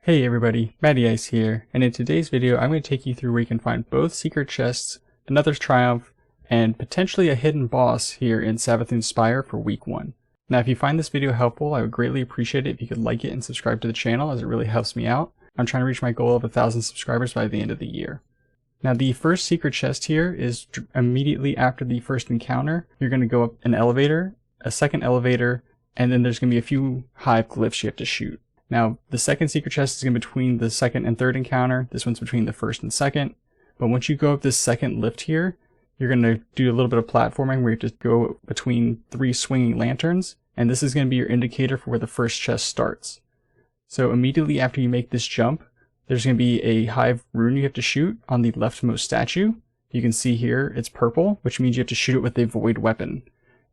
Hey everybody, Matty Ice here, and in today's video I'm going to take you through where you can find both secret chests, another triumph, and potentially a hidden boss here in Savathun Spire for week 1. Now if you find this video helpful, I would greatly appreciate it if you could like it and subscribe to the channel, as it really helps me out. I'm trying to reach my goal of 1,000 subscribers by the end of the year. Now the first secret chest here is immediately after the first encounter. You're going to go up an elevator, a second elevator, and then there's going to be a few hive glyphs you have to shoot. Now, the second secret chest is going to be between the second and third encounter. This one's between the first and second. But once you go up this second lift here, you're going to do a little bit of platforming where you have to go between 3 swinging lanterns. And this is going to be your indicator for where the first chest starts. So immediately after you make this jump, there's going to be a hive rune you have to shoot on the leftmost statue. You can see here it's purple, which means you have to shoot it with a void weapon.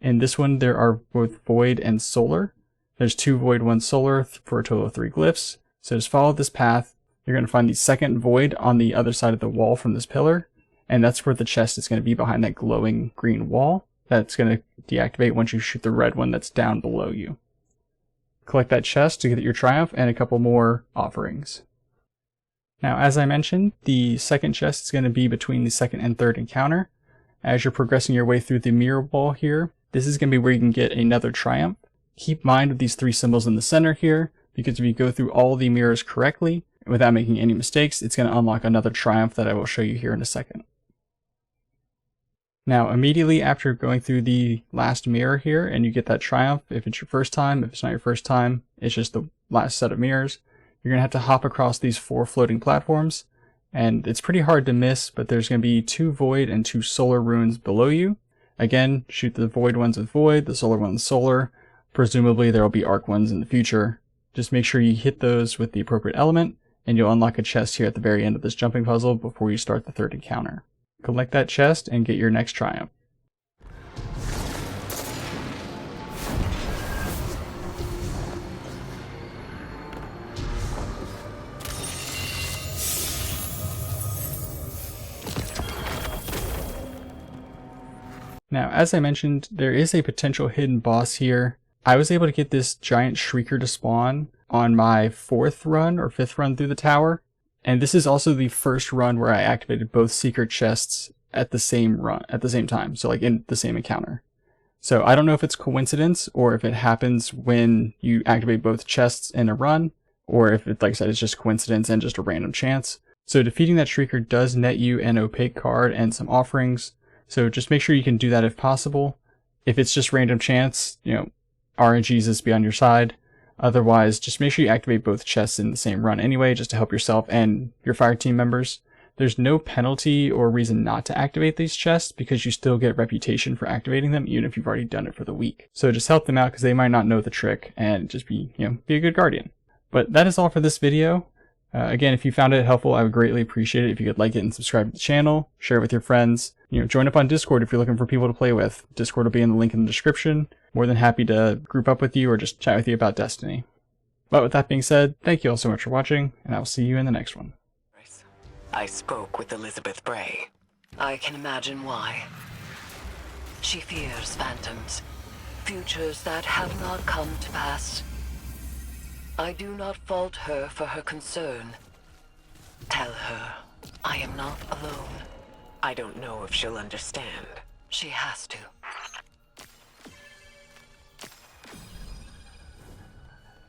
In this one, there are both void and solar. There's 2 void, 1 solar for a total of 3 glyphs. So just follow this path. You're going to find the second void on the other side of the wall from this pillar. And that's where the chest is going to be, behind that glowing green wall. That's going to deactivate once you shoot the red one that's down below you. Collect that chest to get your triumph and a couple more offerings. Now, as I mentioned, the second chest is going to be between the second and third encounter. As you're progressing your way through the mirror ball here, this is going to be where you can get another triumph. Keep mind of these 3 symbols in the center here, because if you go through all the mirrors correctly, without making any mistakes, it's going to unlock another triumph that I will show you here in a second. Now, immediately after going through the last mirror here, and you get that triumph, if it's your first time, if it's not your first time, it's just the last set of mirrors, you're going to have to hop across these 4 floating platforms, and it's pretty hard to miss, but there's going to be 2 void and 2 solar runes below you. Again, shoot the void ones with void, the solar ones solar. Presumably there will be arc ones in the future. Just make sure you hit those with the appropriate element, and you'll unlock a chest here at the very end of this jumping puzzle before you start the third encounter. Collect that chest and get your next triumph. Now, as I mentioned, there is a potential hidden boss here. I was able to get this giant shrieker to spawn on my 4th run or 5th run through the tower. And this is also the first run where I activated both secret chests at the same time. So like in the same encounter. So I don't know if it's coincidence or if it happens when you activate both chests in a run, or if it, like I said, it's just coincidence and just a random chance. So defeating that shrieker does net you an opaque card and some offerings. So just make sure you can do that if possible. If it's just random chance, RNGesus be on your side. Otherwise, just make sure you activate both chests in the same run anyway, just to help yourself and your fire team members. There's no penalty or reason not to activate these chests, because you still get reputation for activating them, even if you've already done it for the week. So just help them out, because they might not know the trick, and just be a good guardian. But that is all for this video. Again, if you found it helpful, I would greatly appreciate it if you could like it and subscribe to the channel, share it with your friends. Join up on Discord if you're looking for people to play with. Discord will be in the link in the description. More than happy to group up with you or just chat with you about Destiny. But with that being said, thank you all so much for watching, and I will see you in the next one. I spoke with Elizabeth Bray. I can imagine why. She fears phantoms, futures that have not come to pass. I do not fault her for her concern. Tell her I am not alone. I don't know if she'll understand. She has to.